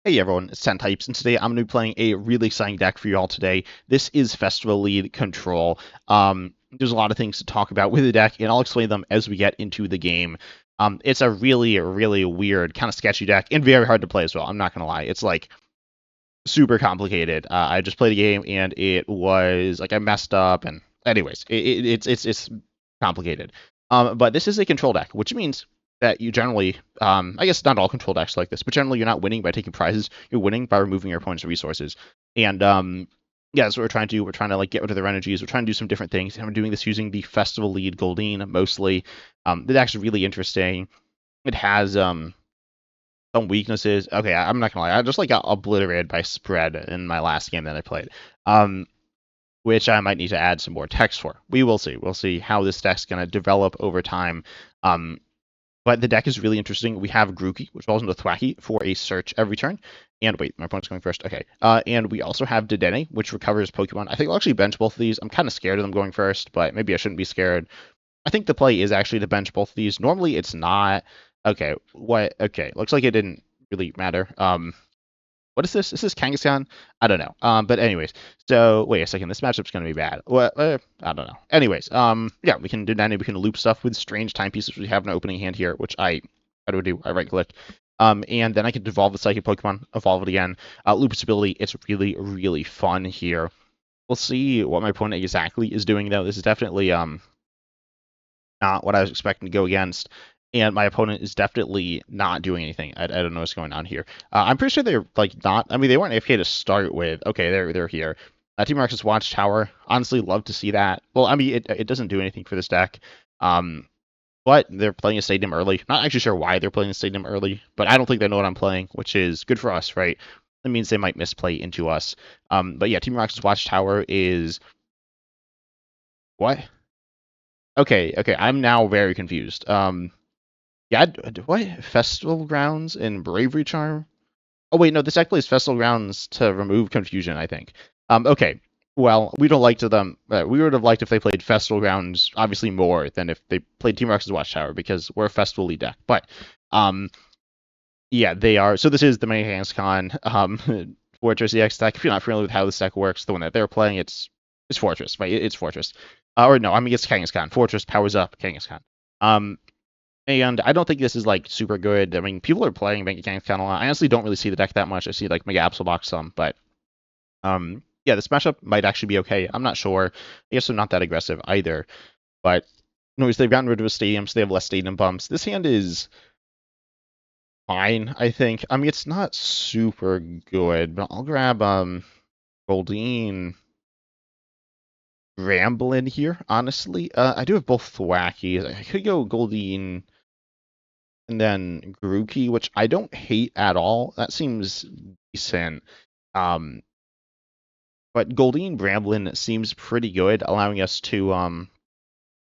Hey everyone, it's Types, and today I'm going to be playing a really exciting deck for you all today. This is Festival Lead Control. There's a lot of things to talk about with the deck, and I'll explain them as we get into the game. It's a really, really weird, kind of sketchy deck, and very hard to play as well. I'm not going to lie. It's like super complicated. I just played a game, and it was like I messed up, and anyways, it's complicated. But this is a control deck, which means that you generally, I guess not all control decks like this, but generally you're not winning by taking prizes. You're winning by removing your opponent's resources. And yeah, that's what we're trying to do. We're trying to like get rid of their energies. We're trying to do some different things, and we're doing this using the Festival Lead Goldeen mostly. The deck's really interesting. It has some weaknesses. Okay, I'm not gonna lie. I just like got obliterated by spread in my last game that I played. Which I might need to add some more text for. We will see. We'll see how this deck's going to develop over time. But the deck is really interesting. We have Grookey, which falls into Thwackey for a search every turn. And wait, my opponent's going first. Okay. And we also have Dedenne, which recovers Pokemon. I think I'll actually bench both of these. I'm kind of scared of them going first, but maybe I shouldn't be scared. I think the play is actually to bench both of these. Normally it's not. Okay, what? Okay, looks like it didn't really matter. What is this? Is this Kangaskhan? I don't know. But anyways, so wait a second. This matchup's gonna be bad. What? I don't know. Anyways, yeah, we can do that. We can loop stuff with Strange Timepieces. We have an opening hand here, which how do I do? I right click. And then I can devolve the Psychic Pokemon, evolve it again. Loop's ability, it's really, really fun here. We'll see what my opponent exactly is doing though. This is definitely not what I was expecting to go against. And my opponent is definitely not doing anything. I don't know what's going on here. I'm pretty sure they're like not. I mean, they weren't AFK to start with. Okay, they're here. Team Rocket's Watchtower. Honestly, love to see that. Well, I mean, it doesn't do anything for this deck. But they're playing a stadium early. Not actually sure why they're playing a stadium early, but I don't think they know what I'm playing, which is good for us, right? That means they might misplay into us. But yeah, Team Rocket's Watchtower is what? Okay, I'm now very confused. Yeah, what? Festival Grounds and Bravery Charm? Oh, wait, no, this deck plays Festival Grounds to remove confusion, I think. Okay, well, we don't like to them. We would have liked if they played Festival Grounds, obviously, more than if they played Team Rocket's Watchtower, because we're a Festival lead deck. But, yeah, they are. So this is the Kangaskhan Fortress EX deck. If you're not familiar with how this deck works, the one that they're playing, it's Fortress, right? It's Fortress. Or no, I mean, it's Kangaskhan. Fortress powers up Kangaskhan. And I don't think this is like super good. I mean, people are playing Mega Kangaskhan a lot. I honestly don't really see the deck that much. I see like Mega Absolbox some, but yeah, this matchup might actually be okay. I'm not sure. I guess they're not that aggressive either. But anyways, they've gotten rid of a stadium, so they have less stadium bumps. This hand is fine, I think. I mean, it's not super good, but I'll grab Goldeen Bramblin here, honestly. I do have both Thwackeys. I could go Goldeen and then Grookey, which I don't hate at all. That seems decent. But Goldeen Bramblin seems pretty good, allowing us to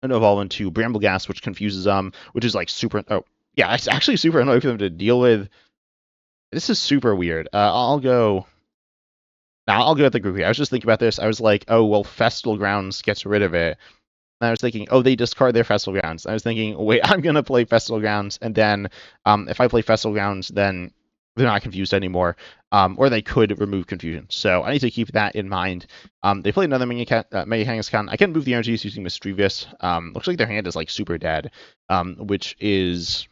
evolve into Brambleghast, which confuses which is like super. Oh, yeah, it's actually super annoying for them to deal with. This is super weird. I'll go at the Grookey. I was just thinking about this. I was like, oh well, Festival Grounds gets rid of it. And I was thinking, oh, they discard their Festival Grounds. I was thinking, wait, I'm going to play Festival Grounds, and then if I play Festival Grounds, then they're not confused anymore, or they could remove confusion. So I need to keep that in mind. They played another Mega Kangaskhan. I can move the energies using Misdreavus. Looks like their hand is like super dead, which is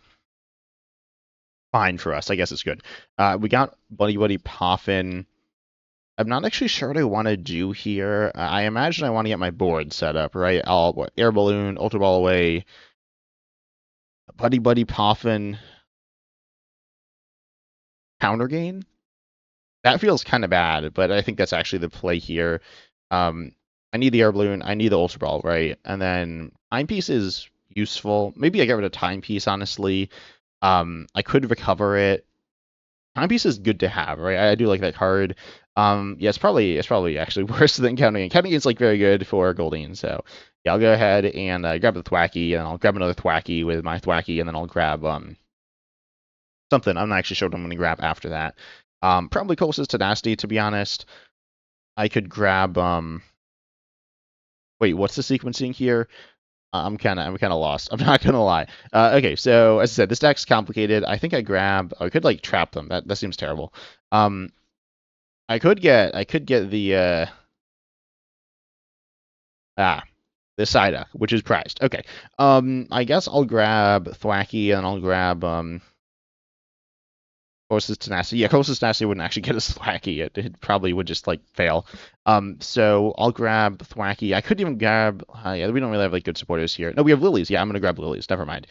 fine for us. I guess it's good. We got Buddy-Buddy Poffin. I'm not actually sure what I want to do here. I imagine I want to get my board set up, right? Air Balloon, Ultra Ball away, Buddy-Buddy Poffin, Counter Gain. That feels kind of bad, but I think that's actually the play here. I need the Air Balloon, I need the Ultra Ball, right? And then Timepiece is useful. Maybe I get rid of Timepiece, honestly. I could recover it. Timepiece is good to have, right? I do like that card. Yeah, it's probably actually worse than Counter Gain. Counter Gain is like very good for Goldeen, so yeah, I'll go ahead and grab the Thwackey, and I'll grab another Thwackey with my Thwackey, and then I'll grab something. I'm not actually sure what I'm going to grab after that. Probably closest to Nasty, to be honest. I could grab wait, what's the sequencing here? I'm kind of lost. I'm not gonna lie. Okay, so as I said, this deck's complicated. I think I could like trap them. That seems terrible. I could get the the Psyduck, which is prized. Okay. I guess I'll grab Thwackey and I'll grab Colress Tenacity. Yeah, Colress Tenacity wouldn't actually get a Thwackey. It probably would just like fail. So I'll grab Thwackey. I could even grab. Yeah, we don't really have like good supporters here. No, we have Lilies. Yeah, I'm gonna grab Lilies. Never mind.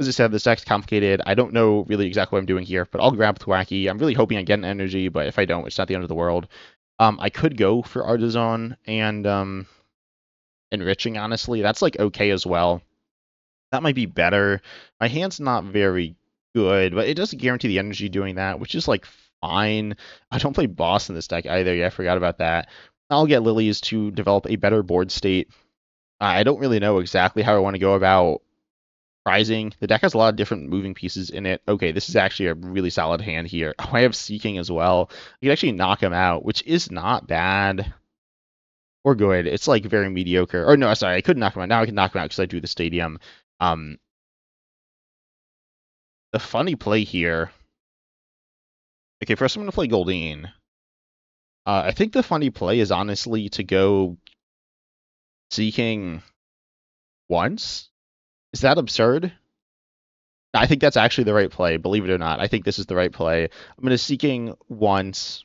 As I said, this deck's complicated. I don't know really exactly what I'm doing here, but I'll grab Thwackey. I'm really hoping I get an energy, but if I don't, it's not the end of the world. I could go for Artazon and Enriching, honestly. That's like okay as well. That might be better. My hand's not very good, but it doesn't guarantee the energy doing that, which is like fine. I don't play boss in this deck either. Yeah, I forgot about that. I'll get Lilies to develop a better board state. I don't really know exactly how I want to go about prizing. The deck has a lot of different moving pieces in it. Okay, this is actually a really solid hand here. Oh, I have Seaking as well. I can actually knock him out, which is not bad or good. It's like very mediocre. Or no, sorry, I couldn't knock him out. Now I can knock him out because I drew the stadium. The funny play here. Okay, first I'm going to play Goldeen. I think the funny play is honestly to go Seaking once. Is that absurd? I think that's actually the right play, believe it or not. I think this is the right play. I'm going to Seaking once,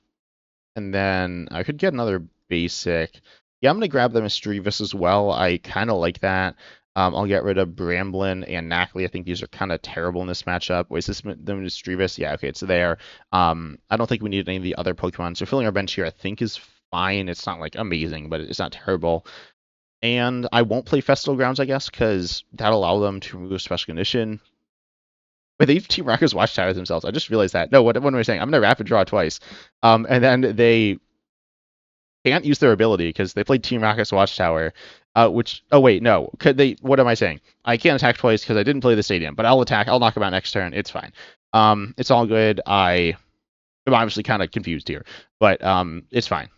and then I could get another basic. Yeah, I'm going to grab the Misdreavus as well. I kind of like that. I'll get rid of Bramblin and Nacli. I think these are kind of terrible in this matchup. Wait, is this the Misdreavus? Yeah, okay, it's there. I don't think we need any of the other Pokemon. So filling our bench here, I think, is fine. It's not, like, amazing, but it's not terrible. And I won't play Festival Grounds, I guess, because that'll allow them to remove Special Condition. Wait, they Team Rocket's Watchtower themselves. I just realized that. No, what am I saying? I'm going to Rapid Draw twice. And then they can't use their ability because they played Team Rocket's Watchtower. Which, oh wait, no. Could they, what am I saying? I can't attack twice because I didn't play the stadium, but I'll attack. I'll knock him out next turn. It's fine. It's all good. I'm obviously kind of confused here, but it's fine.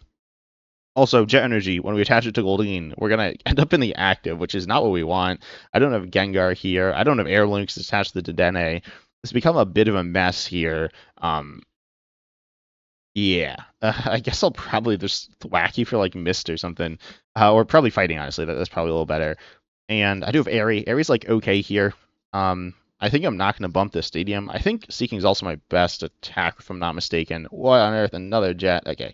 Also, Jet Energy, when we attach it to Goldeen, we're going to end up in the active, which is not what we want. I don't have Gengar here. I don't have Air Balloon attached to the Dedenne. It's become a bit of a mess here. Yeah, I guess I'll probably just Thwackey for like Mist or something, or probably Fighting. Honestly, that's probably a little better. And I do have Eri. Eri's like okay here. I think I'm not going to bump this stadium. I think Seaking is also my best attack, if I'm not mistaken. What on earth? Another Jet. Okay.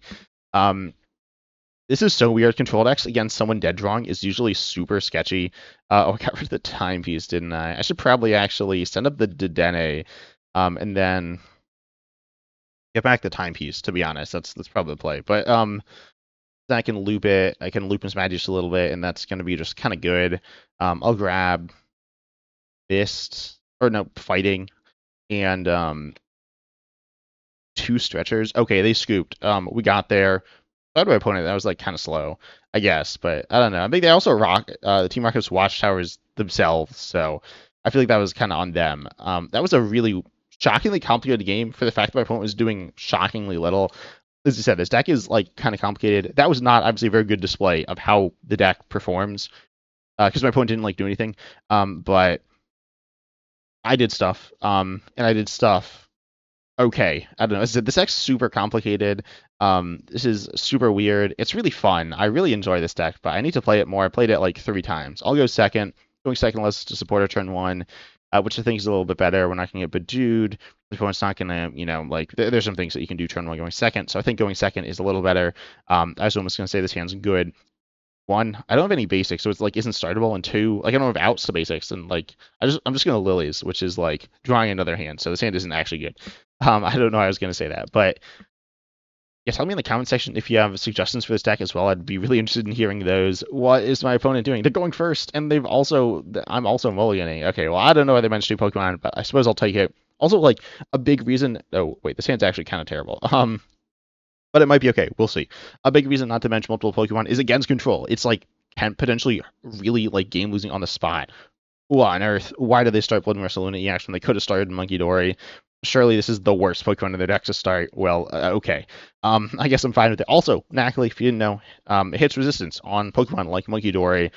This is so weird. Control decks against someone dead drawing is usually super sketchy. Oh, I got rid of the timepiece, didn't I? I should probably actually send up the Dedenne, and then get back the timepiece, to be honest. That's probably the play. But then I can loop it. I can loop Mismagius a little bit, and that's going to be just kind of good. I'll grab Mist, or no, Fighting, and two Stretchers. Okay, they scooped. We got there. Thought my opponent, that was like kind of slow, I guess, but I don't know. I think they also the Team Rocket's Watchtowers themselves, so I feel like that was kind of on them. That was a really shockingly complicated game for the fact that my opponent was doing shockingly little. As I said, this deck is like kind of complicated. That was not obviously a very good display of how the deck performs, because my opponent didn't like do anything. But I did stuff, and I did stuff. Okay, I don't know. This deck's super complicated. This is super weird. It's really fun. I really enjoy this deck, but I need to play it more. I played it like 3 times. I'll go second. Going second allows us to support our turn 1, which I think is a little bit better. We're not going to get Bedewed. The opponent's not going to, like, there's some things that you can do turn 1 going second. So I think going second is a little better. I was almost going to say this hand's good. 1, I don't have any basics, so it's like isn't startable. And 2, like I don't have outs to basics, and like I'm just going to Lilies, which is like drawing another hand. So this hand isn't actually good. I don't know how I was going to say that, but yeah, tell me in the comment section if you have suggestions for this deck as well. I'd be really interested in hearing those. What is my opponent doing? They're going first, and I'm also mulliganing. Okay, well, I don't know why they mentioned 2 Pokemon, but I suppose I'll take it. Also, like, a big reason... Oh, wait, this hand's actually kind of terrible. But it might be okay. We'll see. A big reason not to mention multiple Pokemon is against control. It's, like, can potentially really, like, game-losing on the spot. What on earth? Why did they start Blood and Wrestle EX when they could have started Monkey Dory? Surely this is the worst Pokemon in their deck to start. Well, okay. I guess I'm fine with it. Also, Nacli, if you didn't know, it hits resistance on Pokemon like Monkey Dory.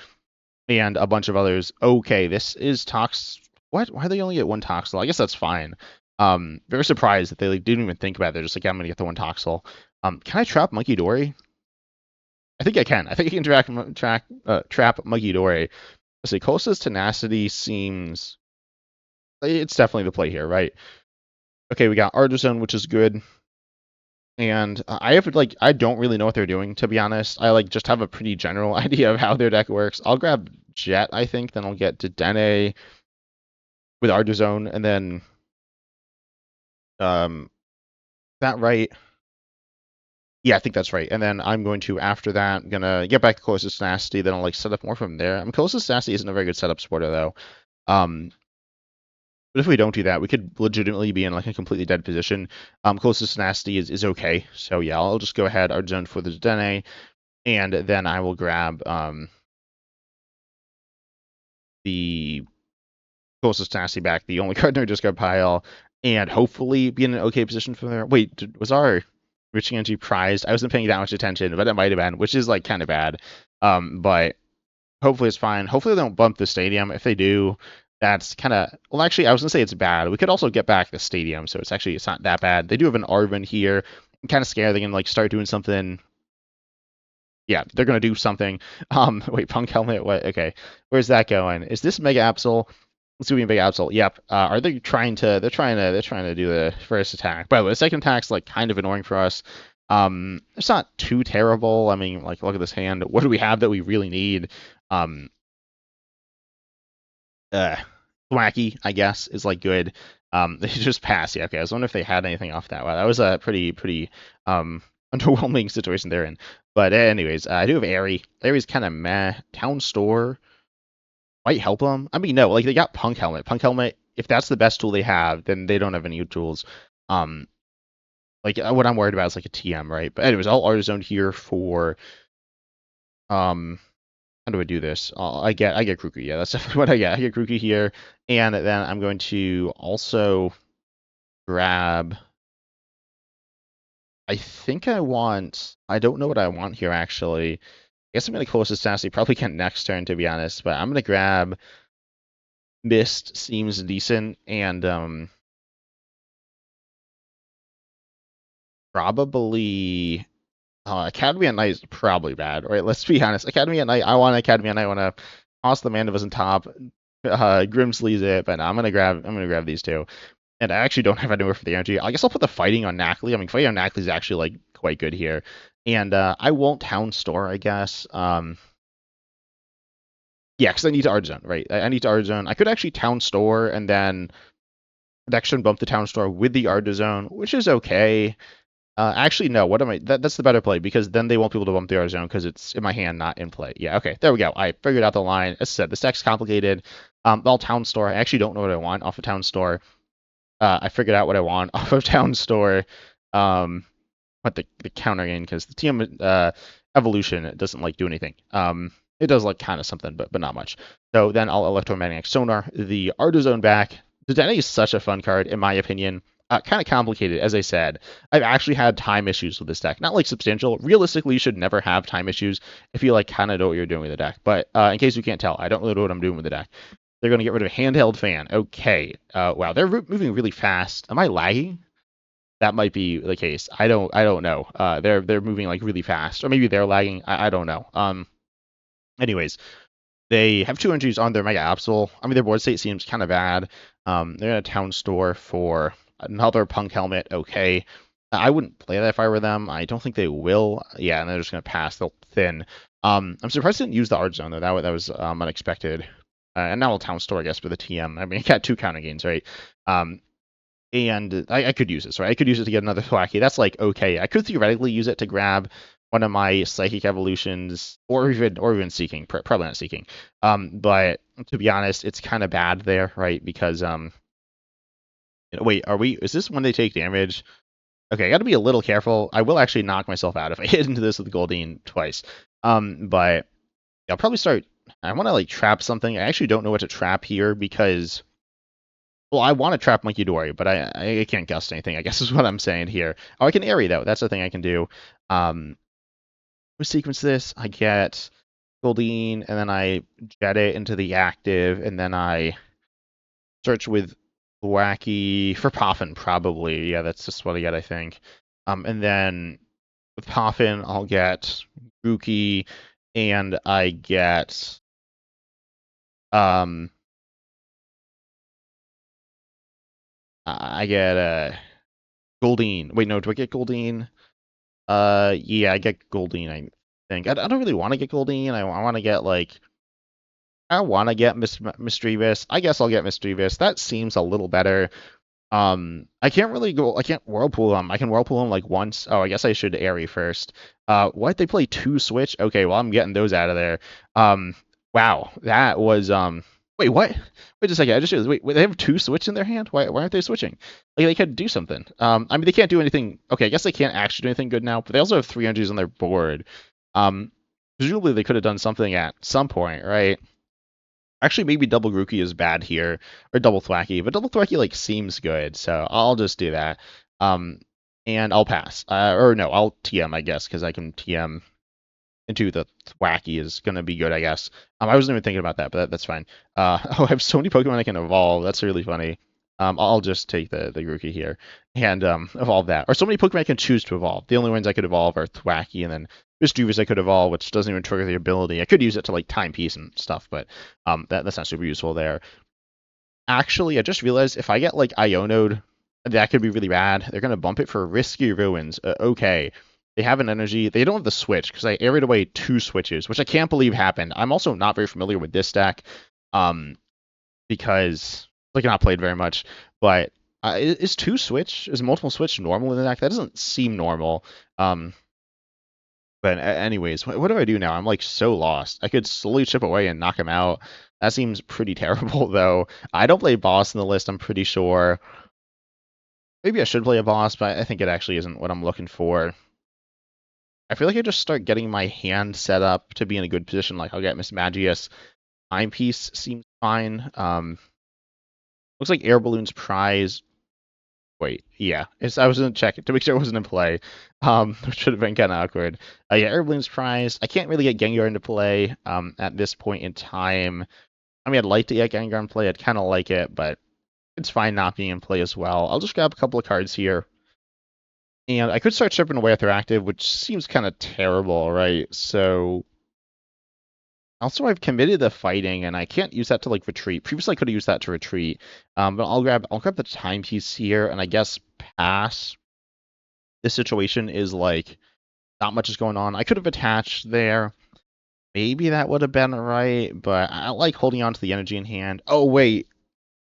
and a bunch of others. Okay, this is Tox. What? Why do they only get one Toxel? I guess that's fine. Very surprised that they like, didn't even think about it. They're just like, I'm gonna get the one Toxel. Can I trap Monkey Dory? I think I can. I think I can trap Monkey Dory. Let's see, Colossus Tenacity seems... It's definitely the play here, right? Okay, we got Artazon, which is good. And I have, like, I don't really know what they're doing, to be honest. I, like, just have a pretty general idea of how their deck works. I'll grab Jet, I think, then I'll get Dedenne with Artazon, and then... that right? Yeah, I think that's right. And then I'm going to, after that, gonna get back to Colossus Tenacity, then I'll, like, set up more from there. I mean, Colossus Tenacity isn't a very good setup supporter, though. But if we don't do that, we could legitimately be in like a completely dead position. Closest Tenacity is okay. So yeah, I'll just go ahead, Artazon for the Dedenne, and then I will grab the Closest Tenacity back, the only card in our discard pile, and hopefully be in an okay position from there. Wait, was our Enriching Energy prized? I wasn't paying that much attention, but it might have been, which is like kind of bad. But hopefully it's fine. Hopefully they don't bump the stadium. If they do, that's kind of... Well, actually, I was going to say it's bad. We could also get back the stadium, so it's not that bad. They do have an Arven here. I'm kind of scared they can, like, start doing something. Yeah, they're going to do something. Wait, Punk Helmet, what? Okay. Where's that going? Is this Mega Absol? Let's see, Mega Absol. Yep. Are they trying to... They're trying to do the first attack. By the way, the second attack's, like, kind of annoying for us. It's not too terrible. I mean, like, look at this hand. What do we have that we really need? Thwackey, I guess, is like good. They just pass. Yeah, okay. I was wondering if they had anything off that. Wow, that was a pretty underwhelming situation they're in. But anyways, I do have Eri. Eri's kind of meh. Town Store might help them. I mean, no, like they got Punk Helmet. Punk Helmet, if that's the best tool they have, then they don't have any tools. Like what I'm worried about is like a TM, right? But anyways, I'll Artazon here for how do I do this? I get Grookey. Yeah, that's definitely what I get. I get Grookey here, and then I'm going to also grab... I think I want... I don't know what I want here, actually. I guess I'm going to Colossus Tenacity. Probably can't next turn, to be honest, but I'm going to grab... Mist seems decent, and probably... Academy at Night is probably bad. Right, let's be honest. Academy at Night, I want Academy at Night. I want to toss the Mandibuzz on top. Grimsley's it, but no, I'm gonna grab these two. And I actually don't have anywhere for the energy. I guess I'll put the fighting on Nacli. I mean, fighting on Nacli is actually like quite good here. And I won't Town Store, I guess. Yeah, because I need to Artazon, right? I need to Artazon. I could actually Town Store and then next turn bump the Town Store with the Artazon, which is okay. Actually, no. What am I? That's the better play because then they won't be able to bump the Artazon because it's in my hand, not in play. Yeah, okay. There we go. I figured out the line. As I said, this deck's complicated. All Town Store. I actually don't know what I want off of Town Store. I figured out what I want off of Town Store. But the Counter Gain because the TM evolution it doesn't like do anything. It does like kind of something, but not much. So then I'll Electromagnetic Sonar the Artazon back. Dedenne is such a fun card in my opinion. Kind of complicated, as I said. I've actually had time issues with this deck. Not like substantial. Realistically, you should never have time issues if you like kind of know what you're doing with the deck. But in case you can't tell, I don't really know what I'm doing with the deck. They're going to get rid of Handheld Fan. Okay. Wow, they're moving really fast. Am I lagging? That might be the case. I don't know. They're moving like really fast, or maybe they're lagging. I don't know. Anyways, they have 2 energies on their Mega Absol. I mean, their board state seems kind of bad. They're in a Town Store for another Punk Helmet. Okay. I wouldn't play that if I were them. I don't think they will. Yeah, and they're just going to pass. They'll thin. I'm surprised they didn't use the Artazon, though. That was unexpected. And now a Town Store, I guess, for the TM. I mean, I got 2 Counter Gains, right? And I could use this, right? I could use it to get another Thwackey. That's like okay. I could theoretically use it to grab one of my Psychic Evolutions, or even Seaking. Probably not Seaking. But to be honest, it's kind of bad there, right? Because wait, is this when they take damage? Okay, I got to be a little careful. I will actually knock myself out if I hit into this with Goldeen twice. But I'll probably start. I want to like trap something. I actually don't know what to trap here because. Well, I want to trap Monkey Dory, but I can't gust anything, I guess is what I'm saying here. Oh, I can Eri, though. That's the thing I can do. We sequence this. I get Goldeen, and then I jet it into the active, and then I search with Thwackey for Poffin, probably. Yeah, that's just what I get, I think. And then with Poffin, I'll get Grookey, and I get Goldeen. Wait, no, do I get Goldeen? Yeah, I get Goldeen, I think. I don't really want to get Goldeen. I want to get, like, I want to get Misdreavus. I guess I'll get Misdreavus. That seems a little better. I can't Whirlpool him. I can Whirlpool him, like, once. Oh, I guess I should Eri first. What? They play 2 Switch? Okay, well, I'm getting those out of there. Wow, that was, wait, what? Wait a second, I just realized, wait, they have 2 Switch in their hand? Why aren't they switching? Like, they could do something. I mean, they can't do anything. Okay, I guess they can't actually do anything good now, but they also have 3 energies on their board. Presumably they could have done something at some point, right? Actually, maybe double Grookey is bad here, or double Thwackey, but double Thwackey, like, seems good, so I'll just do that. And I'll pass. Or no, I'll TM, I guess, because I can TM into the Thwackey is going to be good, I guess. I wasn't even thinking about that, but that's fine. Oh, I have so many Pokemon I can evolve. That's really funny. I'll just take the Grookey here and evolve that. Or so many Pokemon I can choose to evolve. The only ones I could evolve are Thwackey and then Misdreavus I could evolve, which doesn't even trigger the ability. I could use it to, like, Timepiece and stuff, but that's not super useful there. Actually, I just realized if I get, like, Iono'd, that could be really bad. They're going to bump it for Risky Ruins. Okay. They have an energy. They don't have the switch because I aeried away 2 switches, which I can't believe happened. I'm also not very familiar with this deck because, like, not played very much. But is multiple switch normal in the deck? That doesn't seem normal. But anyways, what do I do now? I'm, like, so lost. I could slowly chip away and knock him out. That seems pretty terrible, though. I don't play boss in the list, I'm pretty sure. Maybe I should play a boss, but I think it actually isn't what I'm looking for. I feel like I just start getting my hand set up to be in a good position. Like, I'll get Mismagius. Timepiece seems fine. Looks like Air Balloon's prize. Wait, yeah. I was going to check it to make sure it wasn't in play, which should have been kind of awkward. Yeah, Air Balloon's prize. I can't really get Gengar into play at this point in time. I mean, I'd like to get Gengar in play. I'd kind of like it, but it's fine not being in play as well. I'll just grab a couple of cards here. And I could start chipping away at their active, which seems kind of terrible, right? So also I've committed the fighting, and I can't use that to, like, retreat. Previously I could have used that to retreat. But I'll grab the Timepiece here, and I guess pass. This situation is, like, not much is going on. I could have attached there. Maybe that would have been right, but I like holding on to the energy in hand. Oh, wait.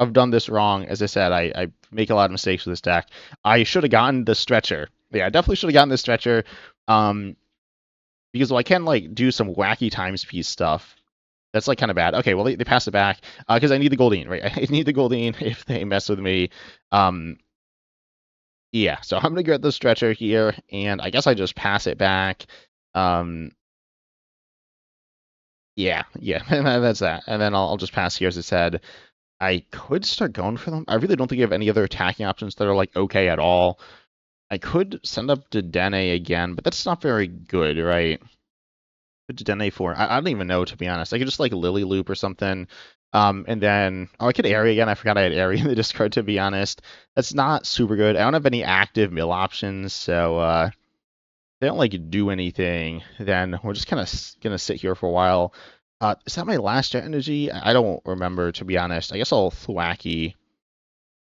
I've done this wrong. As I said, I make a lot of mistakes with this deck. I should have gotten the Stretcher. Yeah, I definitely should have gotten the Stretcher. Because, well, I can, like, do some wacky Timepiece stuff. That's, like, kind of bad. Okay, well, they pass it back. Because I need the Goldeen, right? I need the Goldeen if they mess with me. Yeah, so I'm going to get the Stretcher here, and I guess I just pass it back. Yeah, that's that. And then I'll just pass here, as I said. I could start going for them. I really don't think I have any other attacking options that are, like, okay at all. I could send up Dedenne again, but that's not very good, right? Dedenne for I don't even know, to be honest. I could just, like, Lily Loop or something. And then I could Eri again. I forgot I had Eri in the discard, to be honest. That's not super good. I don't have any active mill options, so if they don't, like, do anything, then we're just kind of gonna sit here for a while. Is that my last energy? I don't remember, to be honest. I guess I'll Thwackey.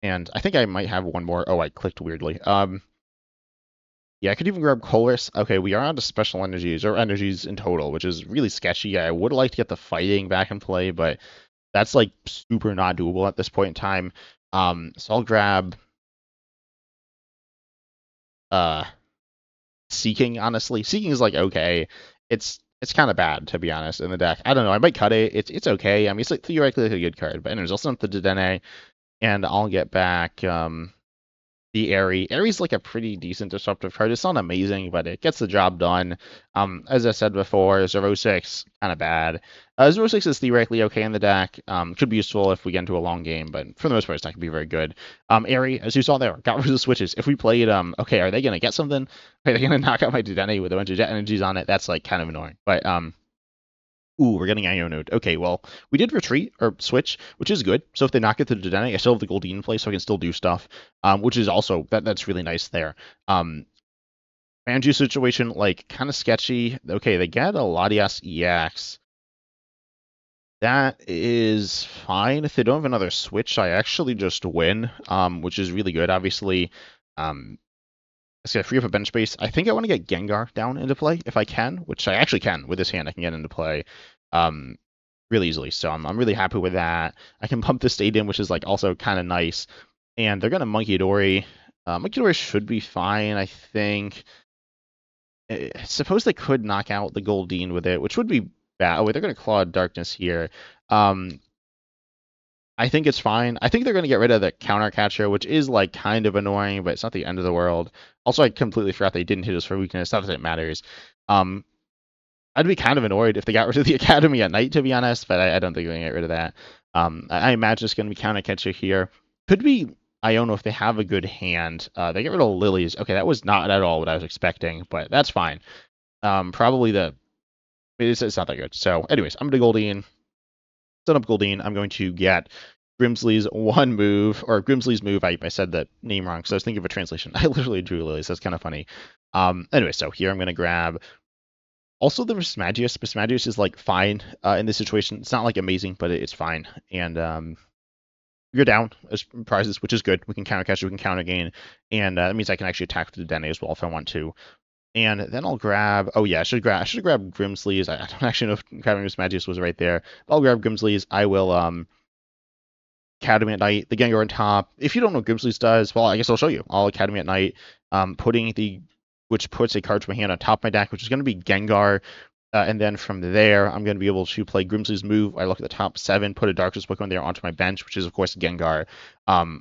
And I think I might have one more. Oh, I clicked weirdly. Yeah, I could even grab Colress. Okay, we are on to special energies, or energies in total, which is really sketchy. I would like to get the fighting back in play, but that's, like, super not doable at this point in time. So I'll grab Seaking, honestly. Seaking is, like, okay. It's kind of bad, to be honest, in the deck. I don't know. I might cut it. It's okay. I mean, it's, like, theoretically a good card. But anyways, I'll send the Dedenne, and I'll get back the Eri. Eri's, like, a pretty decent disruptive card. It's not amazing, but it gets the job done. As I said before, 0-6, kind of bad. 0-6 is theoretically okay in the deck. Could be useful if we get into a long game, but for the most part, it's not going to be very good. Eri, as you saw there, got rid of the switches. If we played, okay, are they going to get something? Are they going to knock out my Dedenne with a bunch of jet energies on it? That's, like, kind of annoying. But Ooh, we're getting Iono'd. Okay, well, we did retreat or switch, which is good. So if they knock it to the Dedenne, I still have the Goldeen in place, so I can still do stuff, which is also that's really nice there. Manju situation, like, kind of sketchy. Okay, they get a Latias EX. That is fine. If they don't have another switch, I actually just win, which is really good, obviously. Let's get free up a bench space. I think I want to get Gengar down into play if I can, which I actually can. With this hand, I can get into play really easily. So I'm really happy with that. I can pump the Stadium, which is like also kind of nice. And they're going to Monkey Dory. Monkey Dory should be fine, I think. I suppose they could knock out the Goldeen with it, which would be bad. Oh, wait, they're going to Claw Darkness here. I think it's fine. I think they're going to get rid of the counter catcher, which is like kind of annoying, but it's not the end of the world. Also, I completely forgot they didn't hit us for weakness. Not that it matters. I'd be kind of annoyed if they got rid of the Academy at night, to be honest, but I don't think they're going to get rid of that. I imagine it's going to be counter catcher here. Could be Iono if they have a good hand. They get rid of Lilies. Okay, that was not at all what I was expecting, but that's fine. Probably it's not that good. So, anyways, I'm going to Goldeen. Set up Goldeen. I'm going to get Grimsley's one move, or Grimsley's move. I said that name wrong, so I was thinking of a translation. I literally drew Lilies. That's kind of funny. Anyway, so here I'm going to grab also the Mismagius. Mismagius is like fine in this situation. It's not like amazing, but it's fine. And you're down as prizes, which is good. We can counter catch, we can counter gain, and that means I can actually attack the Dedenne as well if I want to. And then I'll grab. Oh yeah, I should grab Grimsley's. I don't actually know if grabbing Mismagius was right there. But I'll grab Grimsley's. I will Academy at Night, the Gengar on top. If you don't know what Grimsley's does, well, I guess I'll show you. I'll Academy at Night, which puts a card to my hand on top of my deck, which is going to be Gengar. And then from there, I'm going to be able to play Grimsley's move. I look at the top 7, put a Darkness Pokemon there onto my bench, which is, of course, Gengar,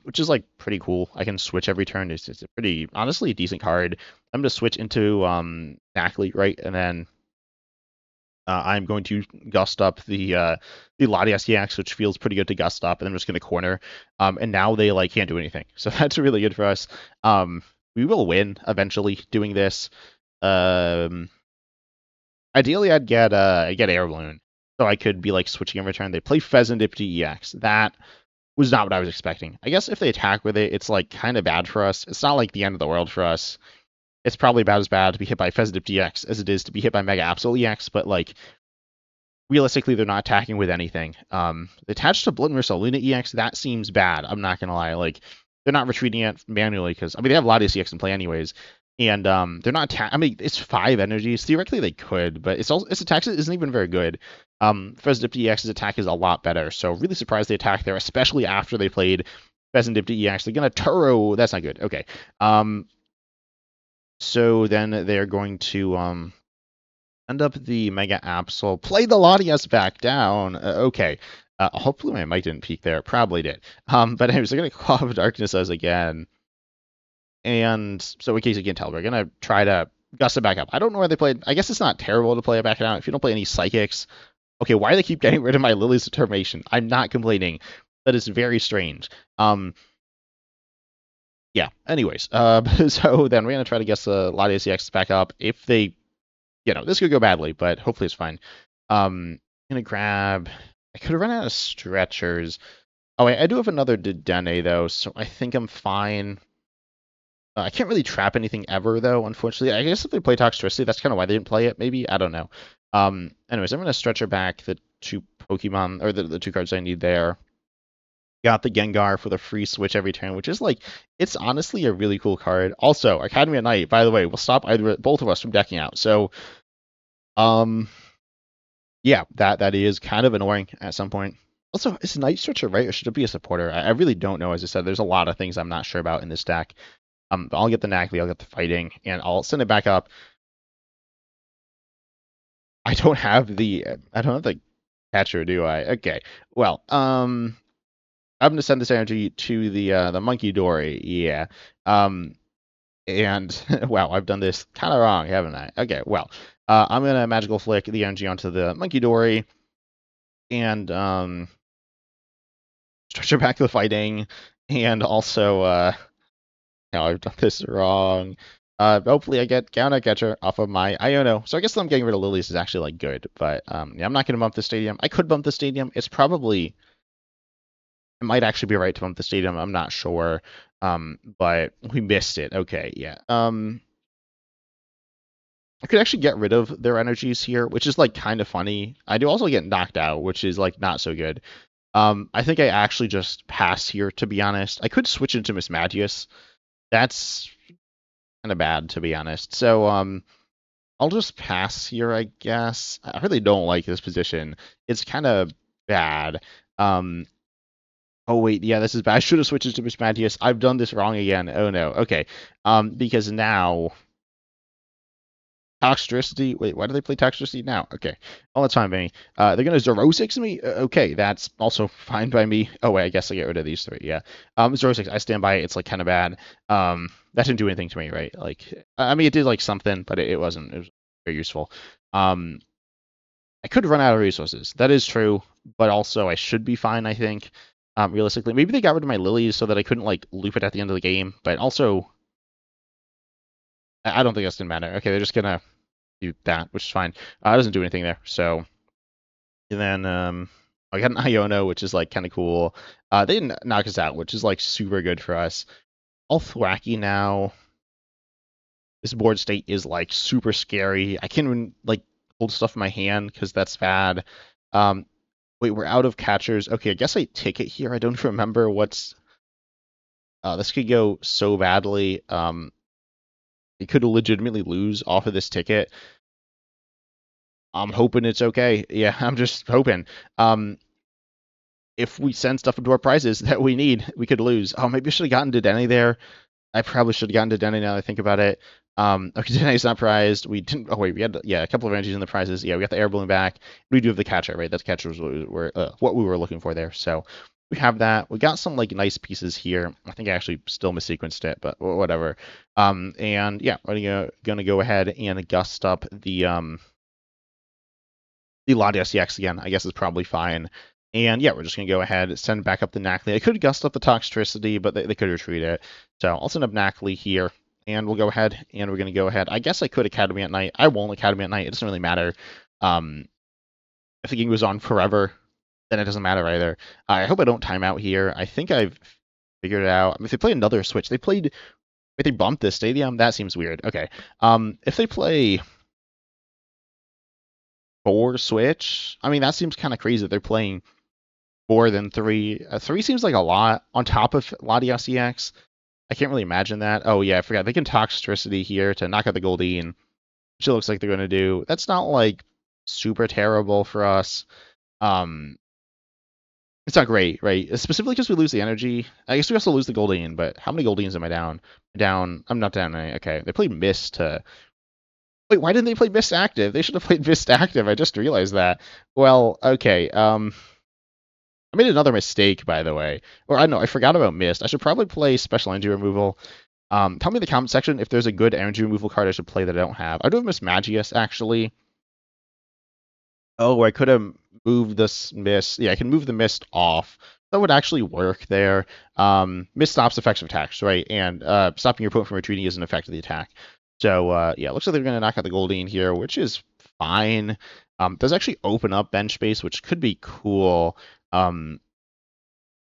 which is, like, pretty cool. I can switch every turn. It's a pretty, honestly, decent card. I'm going to switch into Nacli, right? And then I'm going to gust up the Latias EX, which feels pretty good to gust up, and then I'm just going to corner. And now they, like, can't do anything. So that's really good for us. We will win eventually doing this. Ideally, I'd get Air Balloon, so I could be like switching every turn. They play Pheasantipede EX. That was not what I was expecting. I guess if they attack with it, it's like kind of bad for us. It's not like the end of the world for us. It's probably about as bad to be hit by Pheasantipede EX as it is to be hit by Mega Absol EX, but like realistically, they're not attacking with anything. Attached to Blood Luna EX, that seems bad. I'm not gonna lie. Like they're not retreating it manually because I mean they have Latias EX in play anyways. And they're not. I mean, it's 5 energies. Theoretically, they could, but its attack isn't even very good. Pheasantipede EX's attack is a lot better. So really surprised they attacked there, especially after they played Pheasantipede EX. They're gonna Turo. That's not good. Okay. So then they're going to end up the Mega Absol. Play the Latias back down. Okay. Hopefully my mic didn't peak there. It probably did. But anyways, they're gonna Claw of Darkness us again. And so in case you can't tell, we're going to try to gust it back up. I don't know where they played. I guess it's not terrible to play it back down. If you don't play any Psychics. Okay, why do they keep getting rid of my Lily's Determination? I'm not complaining. That is very strange. Yeah, anyways. So then we're going to try to guess the Latias EX back up. If they, this could go badly, but hopefully it's fine. I'm going to grab, I could have run out of stretchers. Oh, wait, I do have another Dedenne, though, so I think I'm fine. I can't really trap anything ever, though, unfortunately. I guess if they play Toxtricity, that's kind of why they didn't play it, maybe? I don't know. Anyways, I'm going to Stretcher back the 2 Pokemon, or the 2 cards I need there. Got the Gengar for the free switch every turn, which is, like, it's honestly a really cool card. Also, Academy at Night, by the way, will stop both of us from decking out. So, yeah, that is kind of annoying at some point. Also, is Night Stretcher right, or should it be a supporter? I really don't know, as I said. There's a lot of things I'm not sure about in this deck. I'll get the Nacli, I'll get the fighting, and I'll send it back up. I don't have the catcher, do I? Okay. Well, I'm gonna send this energy to the Monkey Dory. Yeah. And wow, I've done this kind of wrong, haven't I? Okay. Well, I'm gonna Magical Flick the energy onto the Monkey Dory, and stretch back the fighting, and also I've done this wrong. Hopefully I get Counter Catcher off of my Iono. So I guess them getting rid of Lilies is actually like good, but yeah, I'm not gonna bump the stadium. I could bump the stadium. It might actually be right to bump the stadium. I'm not sure. But we missed it. Okay, yeah. I could actually get rid of their energies here, which is like kind of funny. I do also get knocked out, which is like not so good. I think I actually just pass here, to be honest. I could switch into Mismagius. That's kind of bad, to be honest. So, I'll just pass here, I guess. I really don't like this position. It's kind of bad. Oh wait, yeah, this is bad. I should have switched it to Mismagius. I've done this wrong again. Oh no. Okay. Because now Toxtricity. Wait, why do they play Toxtricity now? Okay. Oh, that's fine by me. They're gonna 0-6 me? Okay, that's also fine by me. Oh wait, I guess I get rid of these three, yeah. 0-6, I stand by it. It's like kind of bad. That didn't do anything to me, right? Like, I mean, it did like something, but it wasn't. It was very useful. I could run out of resources. That is true, but also I should be fine, I think. Realistically, maybe they got rid of my lilies so that I couldn't like loop it at the end of the game, but also I don't think that's gonna matter. Okay, they're just gonna do that, which is fine. It doesn't do anything there. So, and then I got an Iono, which is like kind of cool. They didn't knock us out, which is like super good for us. All Thwackey now. This board state is like super scary. I can't even like hold stuff in my hand because that's bad. Wait, we're out of catchers. Okay, I guess I take it here. I don't remember what's. This could go so badly. It could legitimately lose off of this ticket. I'm hoping it's okay. Yeah, I'm just hoping. If we send stuff into our prizes that we need, we could lose. Oh, maybe I should have gotten Dedenne there. I probably should have gotten Dedenne now that I think about it. Okay, Dedenne's not prized. We didn't. Oh wait, we had a couple of energies in the prizes. Yeah, we got the air balloon back. We do have the catcher, right? That catcher was what we were looking for there. So we have that. We got some like nice pieces here. I think I actually still missequenced it, but whatever. And yeah, we're gonna go ahead and gust up the Lottie SCX again. I guess is probably fine. And yeah, we're just going to go ahead, send back up the Nacli. I could gust up the Toxtricity, but they could retreat it. So I'll send up Nacli here, and we'll go ahead, and we're going to go ahead. I guess I could Academy at Night. I won't Academy at Night. It doesn't really matter. If the game goes on forever, then it doesn't matter either. I hope I don't time out here. I think I've figured it out. I mean, if they play another Switch, if they bumped this stadium, that seems weird. Okay. If they play 4 Switch, I mean, that seems kind of crazy that they're playing more than 3. 3 seems like a lot on top of Lottie SCX. I can't really imagine that. Oh yeah, I forgot. They can Toxtricity here to knock out the Goldeen, which it looks like they're going to do. That's not like super terrible for us. It's not great, right? Specifically because we lose the energy. I guess we also lose the Goldeen, but how many Goldeens am I down? I'm not down any. Okay, they played Mist to... Wait, why didn't they play Mist active? They should have played Mist active. I just realized that. Well, okay. I made another mistake, by the way. Or I don't know, I forgot about Mist. I should probably play Special Energy Removal. Tell me in the comment section if there's a good energy removal card I should play that I don't have. I do have Mismagius, actually. Oh, I could have moved this Mist. Yeah, I can move the Mist off. That would actually work there. Mist stops effects of attacks, right? And stopping your opponent from retreating is an effect of the attack. So, yeah, looks like they're going to knock out the Goldeen here, which is fine. Does actually open up bench space, which could be cool.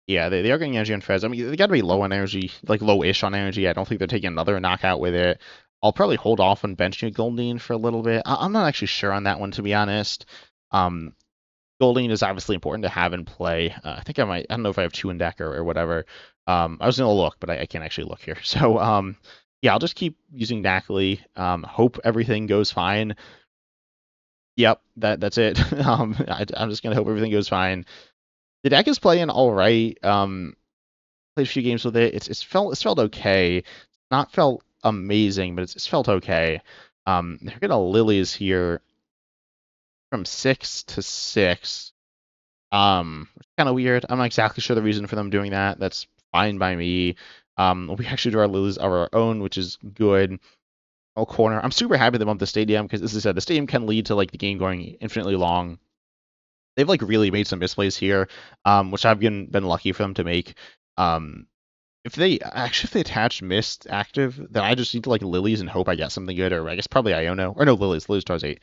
Yeah, they are getting energy on Fez. I mean, they got to be low on energy, like low-ish on energy. I don't think they're taking another knockout with it. I'll probably hold off on benching Goldeen for a little bit. I'm not actually sure on that one, to be honest. Goldeen is obviously important to have in play. I think I might. I don't know if I have 2 in deck or whatever. I was gonna look, but I can't actually look here. So, yeah, I'll just keep using Nacli. Hope everything goes fine. Yep, that's it. I'm just gonna hope everything goes fine. The deck is playing all right. Played a few games with it. It's felt okay. It's not felt amazing, but it's felt okay. They're gonna lilies here from 6 to 6. Which is kind of weird. I'm not exactly sure the reason for them doing that. That's fine by me. We actually do our lilies of our own, which is good. Oh, corner. I'm super happy they bumped the stadium because, as I said, the stadium can lead to like the game going infinitely long. They've like really made some misplays here, which I've been lucky for them to make. if they attach Mist active, then I just need to like Lilies and hope I get something good, or I guess probably Iono, or no, Lilies towards 8.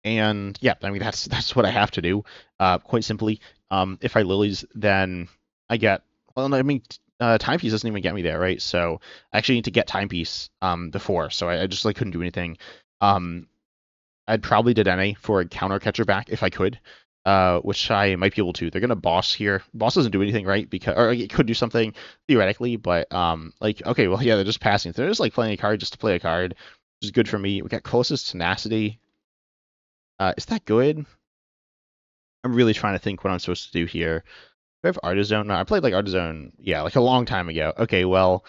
And yeah, I mean that's what I have to do. Quite simply, if I Lilies, then I get, well, I mean, Timepiece doesn't even get me there, right? So I actually need to get Timepiece before, so I just like couldn't do anything. I'd probably Dedenne for a counter catcher back if I could, which I might be able to. They're gonna boss here. Boss doesn't do anything, right? Because, or it could do something theoretically, but like, okay, well, yeah, they're just passing. They're just like playing a card just to play a card, which is good for me. We got closest tenacity. Is that good? I'm really trying to think what I'm supposed to do here. Do I have Artazon? No, I played like Artazon, yeah, like a long time ago. Okay, well,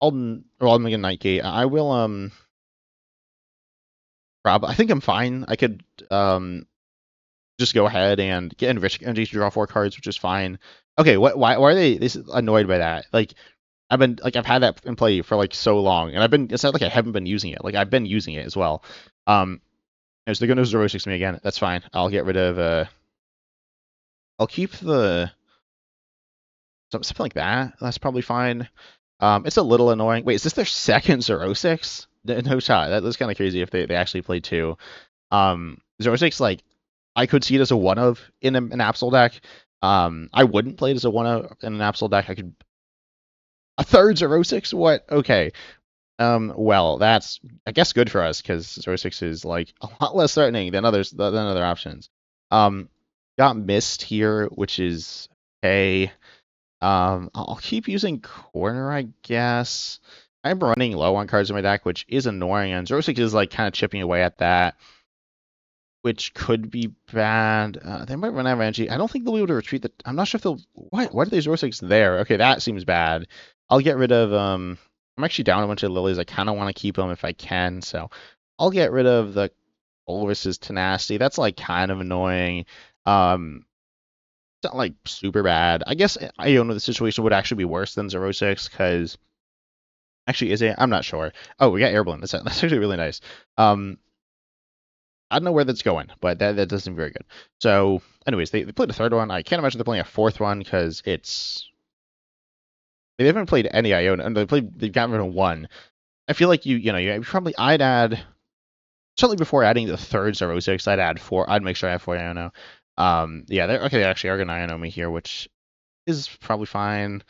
I'll make a Night Gate. I will I think I'm fine. I could just go ahead and get Enriching Energy to draw 4 cards, which is fine. Okay, why are they this annoyed by that? Like I've had that in play for like so long, and it's not like I haven't been using it. Like I've been using it as well. So they're gonna 0-6 me again. That's fine. I'll get rid of I'll keep the something like that. That's probably fine. It's a little annoying. Wait, is this their second 0-6? No shot. That's kind of crazy if they actually played 2. 0-6, like, I could see it as a 1-of in an Absol deck. I wouldn't play it as a 1-of in an Absol deck. I could... A third 0-6? What? Okay. Well, that's, I guess, good for us, because 0-6 is, like, a lot less threatening than other options. Got Mist here, which is okay. I'll keep using Corner, I guess. I'm running low on cards in my deck, which is annoying, and 0-6 is like kind of chipping away at that, which could be bad. They might run out of energy. I don't think they'll be able to retreat. I'm not sure if they'll. Why are they 0-6 there? Okay, that seems bad. I'll get rid of. I'm actually down a bunch of Lilies. I kind of want to keep them if I can, so I'll get rid of the Colress's Tenacity. That's like kind of annoying. It's not like super bad. I guess Iono the situation would actually be worse than 0-6 because actually is it? I'm not sure. Oh, we got Air Balloon. That's actually really nice. I don't know where that's going, but that doesn't seem very good. So, anyways, they played a third one. I can't imagine they're playing a fourth one because they haven't played any Iono, and they've gotten rid of 1. I feel like I'd add, certainly before adding the third 0-6, I'd add 4. I'd make sure I have 4 Iono. Yeah, they actually are gonna Iono me here, which is probably fine.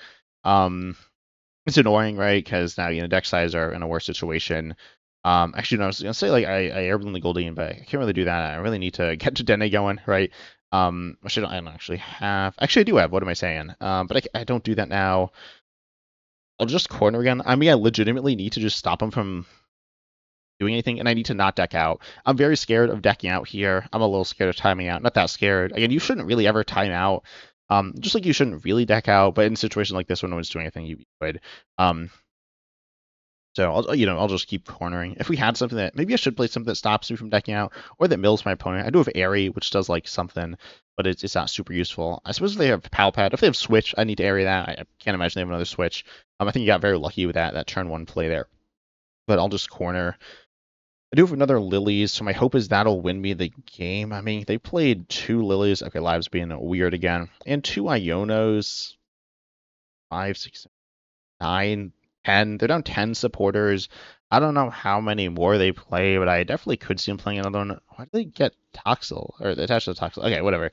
It's annoying, right? Because now deck size are in a worse situation. Actually, no, I was gonna say like I Air Balloon the Goldeen, but I can't really do that. I really need to get Dedenne going, right? Which I don't actually have. Actually, I do have. What am I saying? But I don't do that now. I'll just Corner again. I mean, I legitimately need to just stop him from doing anything, and I need to not deck out. I'm very scared of decking out here. I'm a little scared of timing out. Not that scared. Again, you shouldn't really ever time out. Just like you shouldn't really deck out, but in a situation like this, when no one's doing anything, you would. So I'll just keep cornering. If we had something that maybe I should play something that stops me from decking out, or that mills my opponent. I do have Eri, which does like something, but it's not super useful. I suppose if they have PAL Pad, if they have Switch, I need to Eri that. I can't imagine they have another Switch. I think you got very lucky with that turn 1 play there. But I'll just corner. I do have another Lilies, so my hope is that'll win me the game. I mean, they played 2 Lilies. Okay, Live's being weird again. And 2 Ionos. 5, 6, 9, 10. They're down 10 supporters. I don't know how many more they play, but I definitely could see them playing another one. Why did they get Toxel? Or attached to Toxel? Okay, whatever.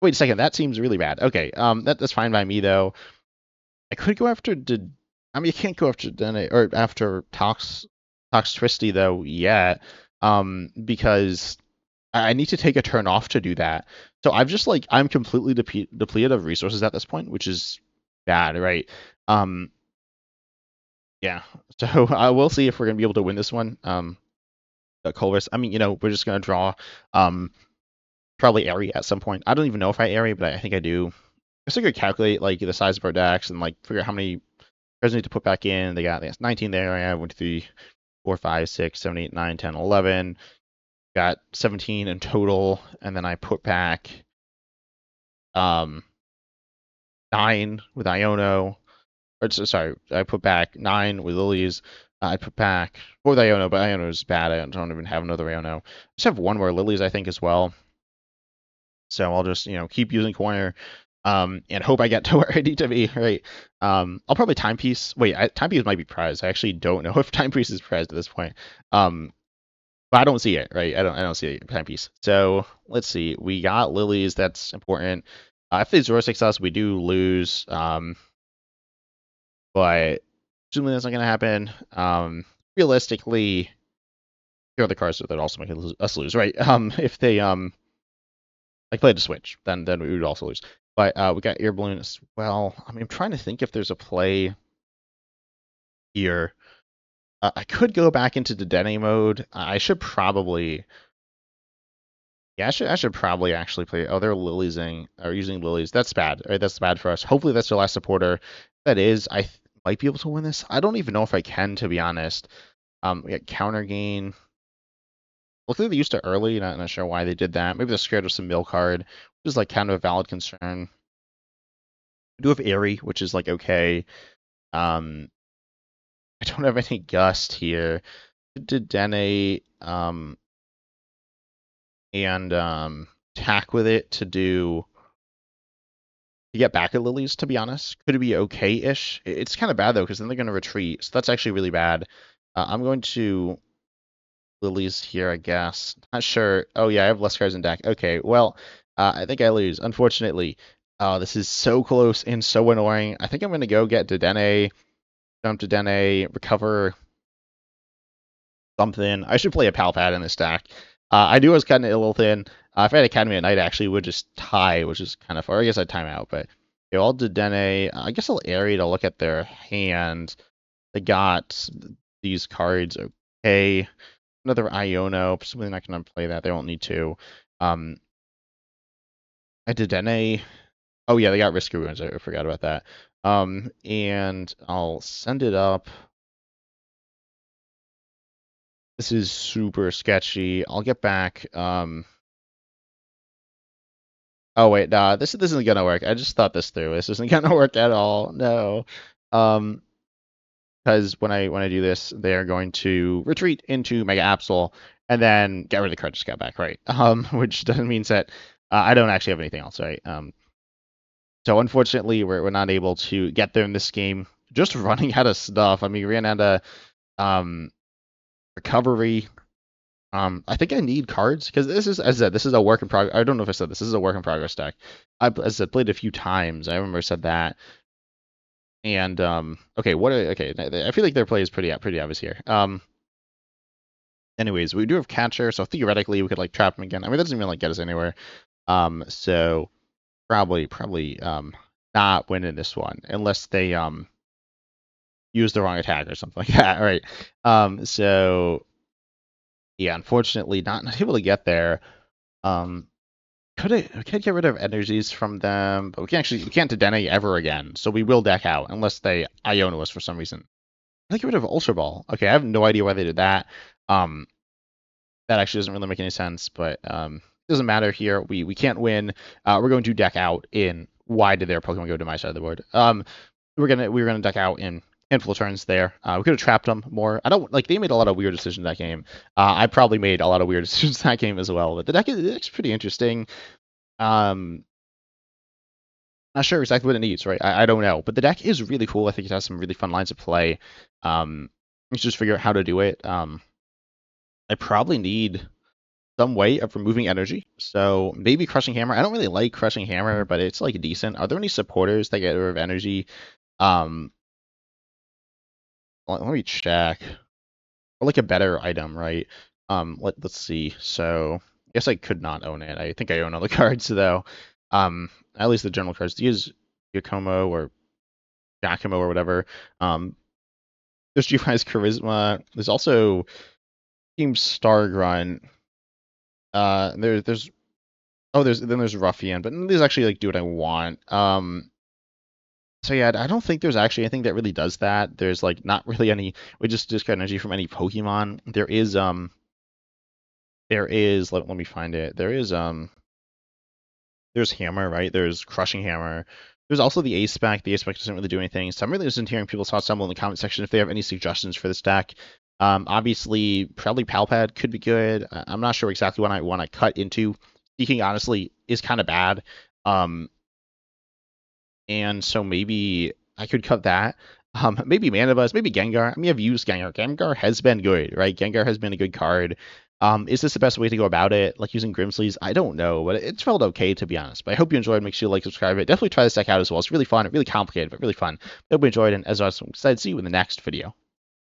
Wait a second, that seems really bad. Okay, that's fine by me, though. I could go after... I mean, you can't go after Dedenne, or after Toxtricity, though, yet, because I need to take a turn off to do that. So I've just, like, I'm completely depleted of resources at this point, which is bad, right? Yeah, so I will see if we're going to be able to win this one. Colress, I mean, we're just going to draw probably Eri at some point. I don't even know if I Eri, but I think I do. I figure calculate, like, the size of our decks and, like, figure out how many cards I need to put back in. They got 19 there. I have 1, 2, 3, 4, 5, 6, 7, 8, 9, 10, 11. Got 17 in total, and then I put back 9 with Iono. Or, sorry, I put back 9 with Lilies. I put back 4 with Iono, but Iono is bad. I don't even have another Iono. I just have 1 more Lilies, I think, as well. So I'll just, keep using Corner. and hope I get to where I need to be, right? I'll probably Timepiece. Wait, Timepiece might be prized. I actually don't know if Timepiece is prized at this point. But I don't see it, right? I don't see a Timepiece. So let's see. We got Lilies. That's important. If they Zoro 6 us, we do lose. But assuming that's not gonna happen. Realistically, here are the cards that also make us lose, right? If they like played to switch, then we would also lose. But we got Air Balloon as well. I mean, I'm trying to think if there's a play here. I could go back into Dedenne mode. I should probably. Yeah, I should probably actually play. Oh, they're liliesing or using lilies. That's bad. Right, that's bad for us. Hopefully, that's their last supporter. That is, might be able to win this. I don't even know if I can, to be honest. We got Counter Gain. Looks like they used it early. Not sure why they did that. Maybe they're scared of some mill card, which is like kind of a valid concern. We do have Eri, which is like okay. I don't have any Gust here. Dedenne and tack with it to get back at Lilies, to be honest. Could it be okay-ish? It's kind of bad, though, because then they're going to retreat. So that's actually really bad. I'm going to Lilies here, I guess. Not sure. Oh, yeah, I have less cards in deck. Okay, well, I think I lose, unfortunately. Oh, this is so close and so annoying. I think I'm going to go get Dedenne, jump Dedenne, recover something. I should play a Pal Pad in this stack. I knew I was cutting it a little thin. If I had Academy at Night, I actually would just tie, which is kind of far. I guess I'd time out, but okay, I'll Dedenne. I guess I'll Eri to look at their hand. They got these cards. Okay, another Iono. Presumably not going to play that. They won't need to. I Dedenne. Oh yeah, they got Risk Ruins. I forgot about that. And I'll send it up. This is super sketchy. I'll get back. Oh wait, nah, this isn't gonna work. I just thought this through. This isn't gonna work at all. No. Because when I do this, they're going to retreat into Mega Absol and then get rid of the card just got back, right? Which doesn't mean that I don't actually have anything else, right? So unfortunately, we're not able to get there in this game. Just running out of stuff. I mean, we ran out of recovery. I think I need cards because this is, as I said, this is a work in progress. I don't know if I said this is a work in progress deck. As I said, played a few times. I remember I said that. And okay, okay? I feel like their play is pretty obvious here. Anyways, we do have catcher, so theoretically we could like trap him again. I mean, that doesn't even like get us anywhere. So probably not winning this one unless they use the wrong attack or something like that. All right. So yeah, unfortunately, not able to get there. We could get rid of energies from them, but we can't Dedenne ever again. So we will deck out unless they Iono us for some reason. I think get rid of Ultra Ball. Okay, I have no idea why they did that. That actually doesn't really make any sense, but it doesn't matter here. We can't win. We're going to deck out in. Why did their Pokemon go to my side of the board? We were gonna deck out in handful of turns there. We could have trapped them more. I don't like they made a lot of weird decisions that game. I probably made a lot of weird decisions that game as well. But the deck is pretty interesting. Not sure exactly what it needs, right? I don't know. But the deck is really cool. I think it has some really fun lines of play. Let's just figure out how to do it. I probably need some way of removing energy. So maybe Crushing Hammer. I don't really like Crushing Hammer, but it's like decent. Are there any supporters that get rid of energy? Let me check. Or like a better item, right? Let's see. So I guess I could not own it. I think I own all the cards though. At least the general cards. Use Yakomo or Giacomo or whatever. There's G5's Charisma. There's also Team Stargrunt. There's Ruffian, but these actually like do what I want. So yeah, I don't think there's actually anything that really does that. There's like not really any. We just discard energy from any Pokemon. Let me find it. There's Hammer, right? There's Crushing Hammer. There's also the Ace Spec. The Ace Spec doesn't really do anything. So I'm really interested in hearing people's thoughts down below in the comment section if they have any suggestions for this deck. Obviously, probably Palpad could be good. I'm not sure exactly what I want to cut into. Seaking, honestly, is kind of bad. and so maybe I could cut that. Maybe Mandibuzz, maybe Gengar. I mean, I've used Gengar. Gengar has been good, right? Gengar has been a good card. Is this the best way to go about it? Like using Grimsley's? I don't know, but it's felt okay, to be honest. But I hope you enjoyed. Make sure you like, subscribe it. Definitely try this deck out as well. It's really fun, really complicated, but really fun. I hope you enjoyed, and as always, I'm excited to see you in the next video.